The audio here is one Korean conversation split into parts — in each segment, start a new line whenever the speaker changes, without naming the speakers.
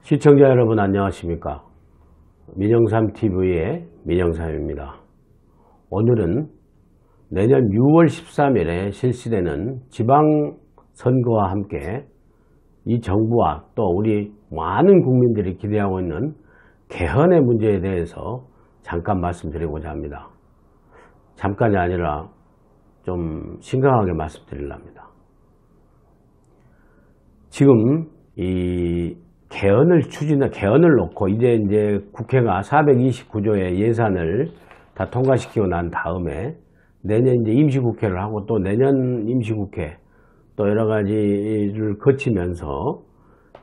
시청자 여러분 안녕하십니까. 민영삼TV의 민영삼입니다. 오늘은 내년 6월 13일에 실시되는 지방선거와 함께 이 정부와 또 우리 많은 국민들이 기대하고 있는 개헌의 문제에 대해서 잠깐 말씀드리고자 합니다. 잠깐이 아니라 좀 심각하게 말씀드리려 합니다. 지금 이 개헌을 놓고 이제 국회가 429조의 예산을 다 통과시키고 난 다음에 내년 이제 임시국회를 하고 또 내년 임시국회 또 여러 가지를 거치면서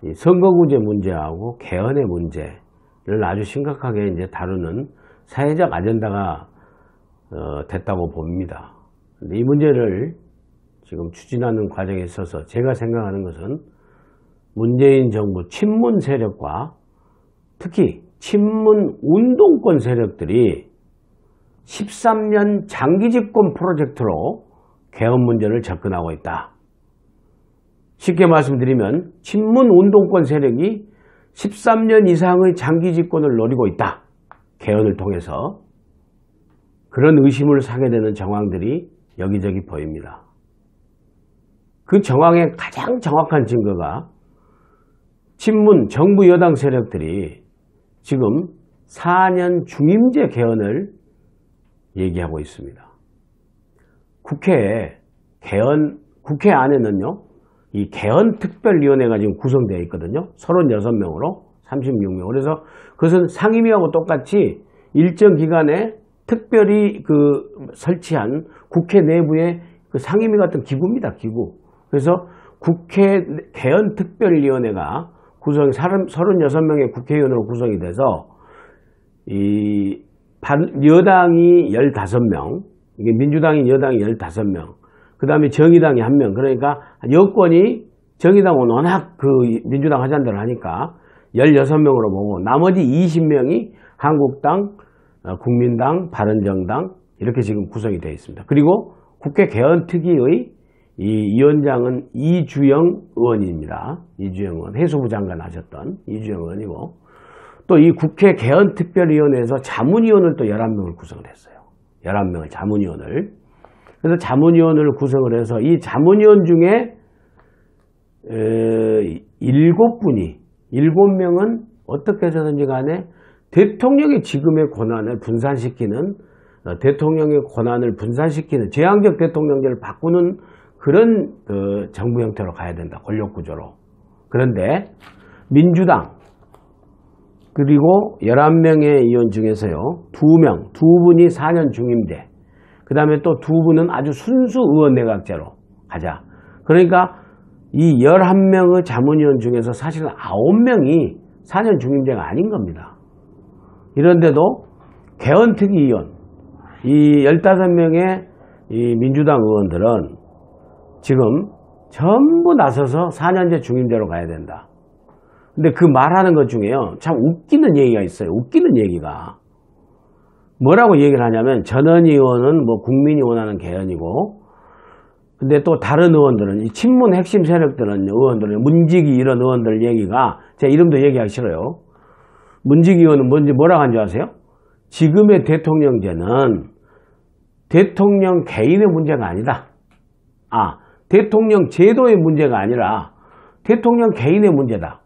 이 선거구제 문제하고 개헌의 문제를 아주 심각하게 이제 다루는 사회적 아젠다가 됐다고 봅니다. 근데 이 문제를 지금 추진하는 과정에 있어서 제가 생각하는 것은 문재인 정부 친문 세력과 특히 친문 운동권 세력들이 13년 장기 집권 프로젝트로 개헌 문제를 접근하고 있다. 쉽게 말씀드리면 친문 운동권 세력이 13년 이상의 장기 집권을 노리고 있다. 개헌을 통해서. 그런 의심을 사게 되는 정황들이 여기저기 보입니다. 그 정황의 가장 정확한 증거가 친문 정부 여당 세력들이 지금 4년 중임제 개헌을 얘기하고 있습니다. 국회 안에는요, 이 개헌 특별위원회가 지금 구성되어 있거든요. 36명으로 36명. 그래서 그것은 상임위하고 똑같이 일정 기간에 특별히 설치한 국회 내부의 그 상임위 같은 기구입니다. 기구. 그래서 국회 개헌 특별위원회가 36명의 국회의원으로 구성이 돼서 이 여당이 15명, 이게 민주당이 여당이 15명, 그 다음에 정의당이 1명. 그러니까 여권이 정의당은 워낙 민주당 하잔대로 하니까 16명으로 보고 나머지 20명이 한국당, 국민당, 바른정당 이렇게 지금 구성이 되어 있습니다. 그리고 국회 개헌특위의 이 위원장은 이주영 의원입니다. 이주영 의원, 해수부 장관 하셨던 이주영 의원이고, 또 이 국회 개헌특별위원회에서 자문위원을 또 11명을 구성을 했어요. 11명의 자문위원을. 그래서 자문위원을 구성을 해서 이 자문위원 중에 7명은 어떻게 해서든지 간에 대통령의 지금의 권한을 분산시키는, 제왕적 대통령제를 바꾸는 그런 정부 형태로 가야 된다. 권력구조로. 그런데 민주당 그리고 11명의 의원 중에서요, 두 분이 4년 중임제, 그 다음에 또 2분은 아주 순수 의원 내각제로 가자. 그러니까 이 11명의 자문위원 중에서 사실은 9명이 4년 중임제가 아닌 겁니다. 이런데도 개헌특위위원, 이 15명의 이 민주당 의원들은 지금 전부 나서서 4년제 중임제로 가야 된다. 근데 그 말하는 것 중에요, 참 웃기는 얘기가 있어요. 웃기는 얘기가. 뭐라고 얘기를 하냐면, 전원 의원은 뭐 국민이 원하는 개헌이고, 근데 또 다른 의원들은, 이 친문 핵심 세력들은 의원들은, 문지기 이런 의원들 얘기가, 제 이름도 얘기하기 싫어요. 문지기 의원은 뭐라고 한 줄 아세요? 지금의 대통령제는 대통령 개인의 문제가 아니다. 대통령 제도의 문제가 아니라 대통령 개인의 문제다.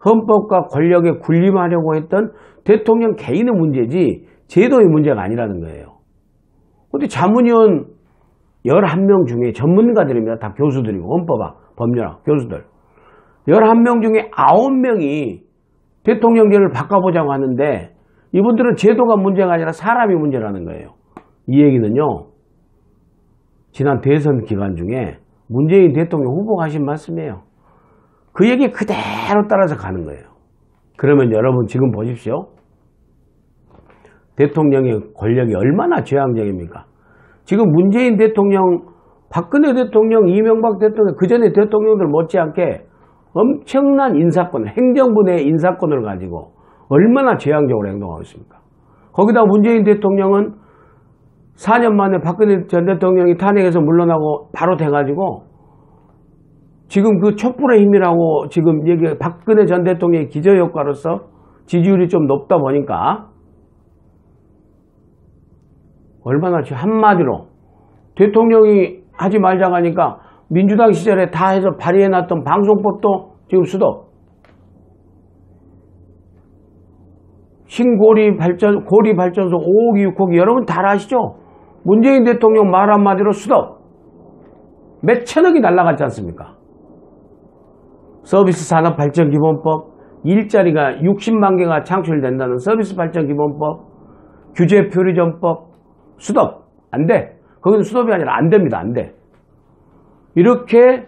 헌법과 권력에 군림하려고 했던 대통령 개인의 문제지 제도의 문제가 아니라는 거예요. 근데 자문위원 11명 중에 전문가들입니다. 다 교수들이고, 헌법학, 법률학, 교수들. 11명 중에 9명이 대통령제를 바꿔보자고 하는데, 이분들은 제도가 문제가 아니라 사람이 문제라는 거예요. 이 얘기는요, 지난 대선 기간 중에 문재인 대통령 후보가 하신 말씀이에요. 그 얘기 그대로 따라서 가는 거예요. 그러면 여러분 지금 보십시오. 대통령의 권력이 얼마나 제왕적입니까? 지금 문재인 대통령, 박근혜 대통령, 이명박 대통령, 그 전에 대통령들 못지않게 엄청난 인사권, 행정부 내 인사권을 가지고 얼마나 제왕적으로 행동하고 있습니까? 거기다 문재인 대통령은 4년 만에 박근혜 전 대통령이 탄핵에서 물러나고 바로 돼가지고 지금 그 촛불의 힘이라고 지금 얘기, 박근혜 전 대통령의 기저효과로서 지지율이 좀 높다 보니까 얼마나 한마디로 대통령이 하지 말자고 하니까 민주당 시절에 다 해서 발의해놨던 방송법도 지금 수도. 신고리 발전소 5호기 6호기 여러분 다 아시죠? 문재인 대통령 말 한마디로 수도. 몇 천억이 날아갔지 않습니까? 서비스 산업 발전 기본법, 일자리가 60만 개가 창출된다는 서비스 발전 기본법, 규제 표류전법, 수도. 안 돼. 거기는 수도이 아니라 안 됩니다. 안 돼. 이렇게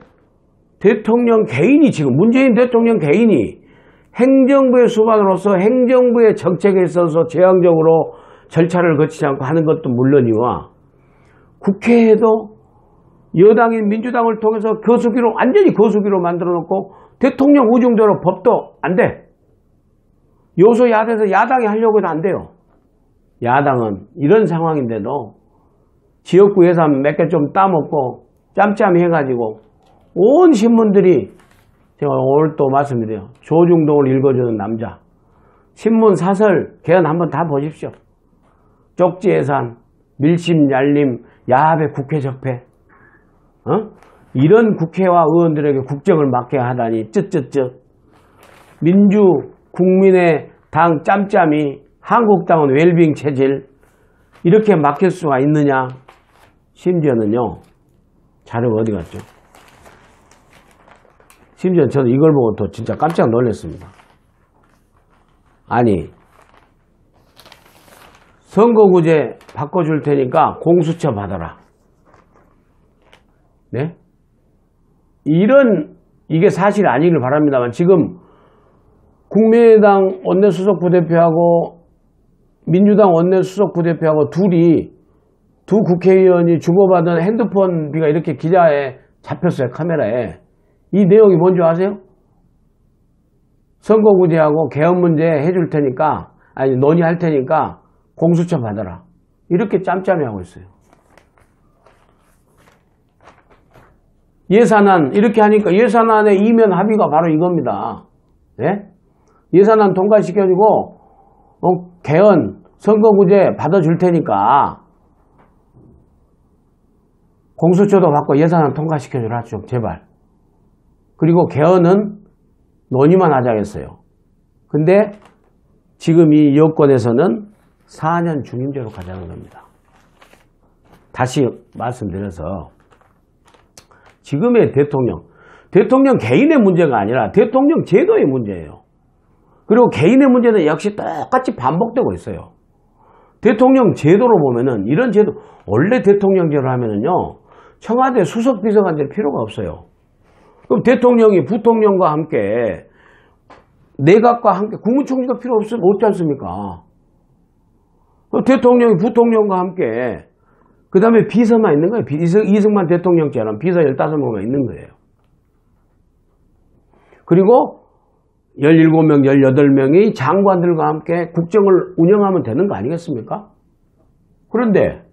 대통령 개인이 지금 문재인 대통령 개인이 행정부의 수반으로서 행정부의 정책에 있어서 제왕적으로 절차를 거치지 않고 하는 것도 물론이와 국회에도 여당인 민주당을 통해서 거수기로 완전히 거수기로 만들어 놓고 대통령 우중대로 법도 안 돼. 요소야대에서 야당이 하려고 해도 안 돼요. 야당은 이런 상황인데도 지역구 예산 몇 개 좀 따먹고 짬짬이 해가지고 온 신문들이 제가 오늘 또 말씀드려요. 조중동을 읽어주는 남자. 신문 사설 개헌 한번 다 보십시오. 쪽지 예산, 밀심 yar림, 야합의 국회 적폐. 이런 국회와 의원들에게 국정을 맡게 하다니 쯧쯧쯧. 민주 국민의 당 짬짬이 한국당은 웰빙 체질 이렇게 맡길 수가 있느냐. 심지어는요. 자료가 어디 갔죠? 심지어 저는 이걸 보고 또 진짜 깜짝 놀랐습니다. 아니 선거구제 바꿔줄 테니까 공수처 받아라. 네? 이게 사실이 아니길 바랍니다만 지금 국민의당 원내수석 부대표하고 민주당 원내수석 부대표하고 두 국회의원이 주고받은 핸드폰비가 이렇게 기자에 잡혔어요. 카메라에. 이 내용이 뭔지 아세요? 선거구제하고 개헌 문제 해줄 테니까 논의할 테니까 공수처 받아라. 이렇게 짬짬이 하고 있어요. 예산안 이렇게 하니까 예산안의 이면 합의가 바로 이겁니다. 네? 예산안 통과시켜주고 개헌 선거구제 받아줄 테니까 공수처도 받고 예산안 통과시켜주라 좀 제발. 그리고 개헌은 논의만 하자겠어요. 근데 지금 이 여권에서는 4년 중임제로 가자는 겁니다. 다시 말씀드려서 지금의 대통령 개인의 문제가 아니라 대통령 제도의 문제예요. 그리고 개인의 문제는 역시 똑같이 반복되고 있어요. 대통령 제도로 보면은 이런 제도, 원래 대통령제로 하면은요, 청와대 수석 비서관들 필요가 없어요. 그럼 대통령이 부통령과 함께, 내각과 함께, 국무총리도 필요 없지 않습니까? 그럼 대통령이 부통령과 함께, 그 다음에 비서만 있는 거예요. 이승만 대통령처럼 비서 15명만 있는 거예요. 그리고 17명, 18명이 장관들과 함께 국정을 운영하면 되는 거 아니겠습니까? 그런데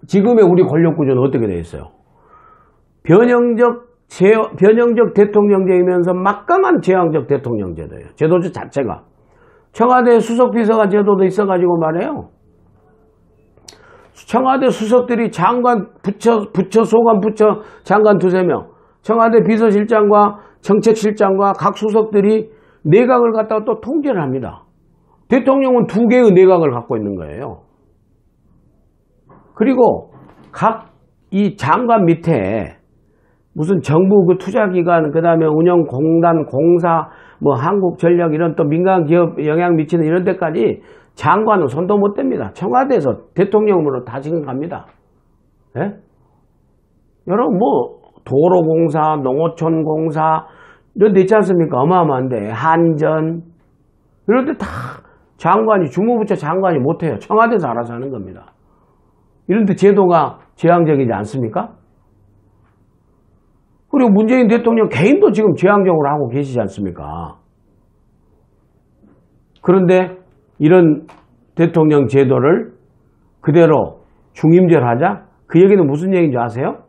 지금의 우리 권력구조는 어떻게 되어 있어요? 변형적 대통령제이면서 막강한 제왕적 대통령제도예요. 제도 자체가. 청와대 수석비서관 제도도 있어가지고 말해요. 청와대 수석들이 장관, 부처, 소관, 부처, 장관 2~3명, 청와대 비서실장과 정책실장과 각 수석들이 내각을 갖다가 또 통제를 합니다. 대통령은 2개의 내각을 갖고 있는 거예요. 그리고 각 이 장관 밑에 무슨 정부 그 투자기관, 그 다음에 운영공단, 공사, 뭐 한국전력 이런 또 민간기업 영향 미치는 이런 데까지 장관은 손도 못 댑니다. 청와대에서 대통령으로 다 지금 갑니다. 예? 여러분 뭐 도로공사, 농어촌공사 이런 데 있지 않습니까? 어마어마한데 한전 이런 데 다 장관이 주무부처 장관이 못해요. 청와대에서 알아서 하는 겁니다. 이런 데 제도가 제왕적이지 않습니까? 그리고 문재인 대통령 개인도 지금 제왕적으로 하고 계시지 않습니까? 그런데 이런 대통령 제도를 그대로 중임제로 하자? 그 얘기는 무슨 얘기인지 아세요?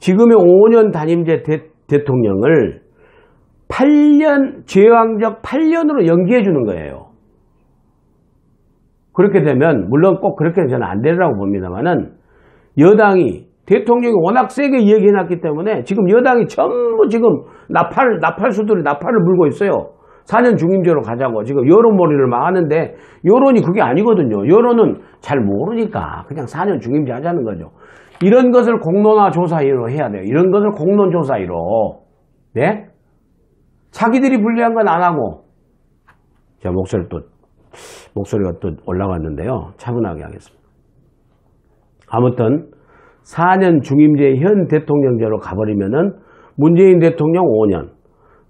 지금의 5년 단임제 대통령을 8년, 제왕적 8년으로 연기해 주는 거예요. 그렇게 되면, 물론 꼭 그렇게는 저는 안 되리라고 봅니다만은, 여당이, 대통령이 워낙 세게 이야기해놨기 때문에, 지금 여당이 전부 지금 나팔수들이 나팔을 물고 있어요. 4년 중임제로 가자고. 지금 여론몰이를 막 하는데, 여론이 그게 아니거든요. 여론은 잘 모르니까 그냥 4년 중임제 하자는 거죠. 이런 것을 공론화 조사위로 해야 돼요. 이런 것을 공론조사위로. 네? 자기들이 불리한 건 안 하고. 자, 목소리가 또 올라갔는데요. 차분하게 하겠습니다. 아무튼 4년 중임제 현 대통령제로 가버리면은 문재인 대통령 5년,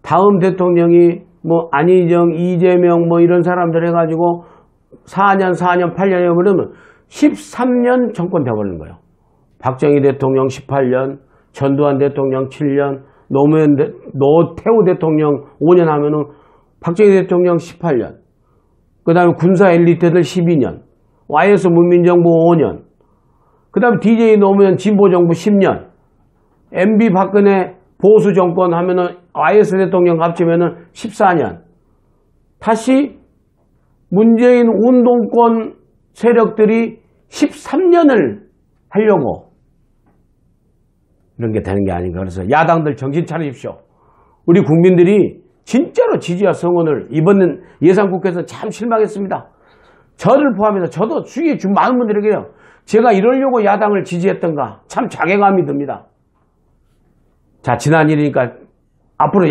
다음 대통령이 뭐 안희정, 이재명 뭐 이런 사람들 해가지고 4년, 8년 해버리면 13년 정권 돼버리는 거예요. 박정희 대통령 18년, 전두환 대통령 7년, 노태우 대통령 5년 하면은 박정희 대통령 18년, 그 다음에 군사 엘리트들 12년, YS 문민정부 5년, 그 다음에 DJ 노무현 진보정부 10년, MB 박근혜 보수정권 하면은 YS 대통령 합치면은 14년, 다시 문재인 운동권 세력들이 13년을 하려고 이런 게 되는 게 아닌가. 그래서 야당들 정신 차리십시오. 우리 국민들이 진짜로 지지와 성원을 이번 예산국회에서 참 실망했습니다. 저를 포함해서 저도 주위에 많은 분들에게요. 제가 이러려고 야당을 지지했던가 참 자괴감이 듭니다. 자, 지난 일이니까 앞으로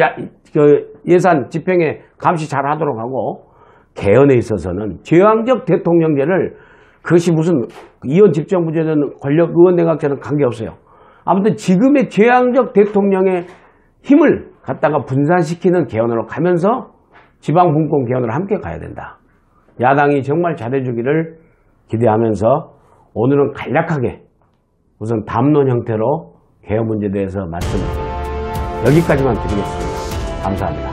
예산 집행에 감시 잘 하도록 하고, 개헌에 있어서는 제왕적 대통령제를, 그것이 무슨 이원 집정부제는 권력 의원 내각제는 관계없어요. 아무튼 지금의 제왕적 대통령의 힘을 갖다가 분산시키는 개헌으로 가면서 지방 분권 개헌으로 함께 가야 된다. 야당이 정말 잘해주기를 기대하면서 오늘은 간략하게 우선 담론 형태로 개헌 문제에 대해서 말씀 여기까지만 드리겠습니다. 감사합니다.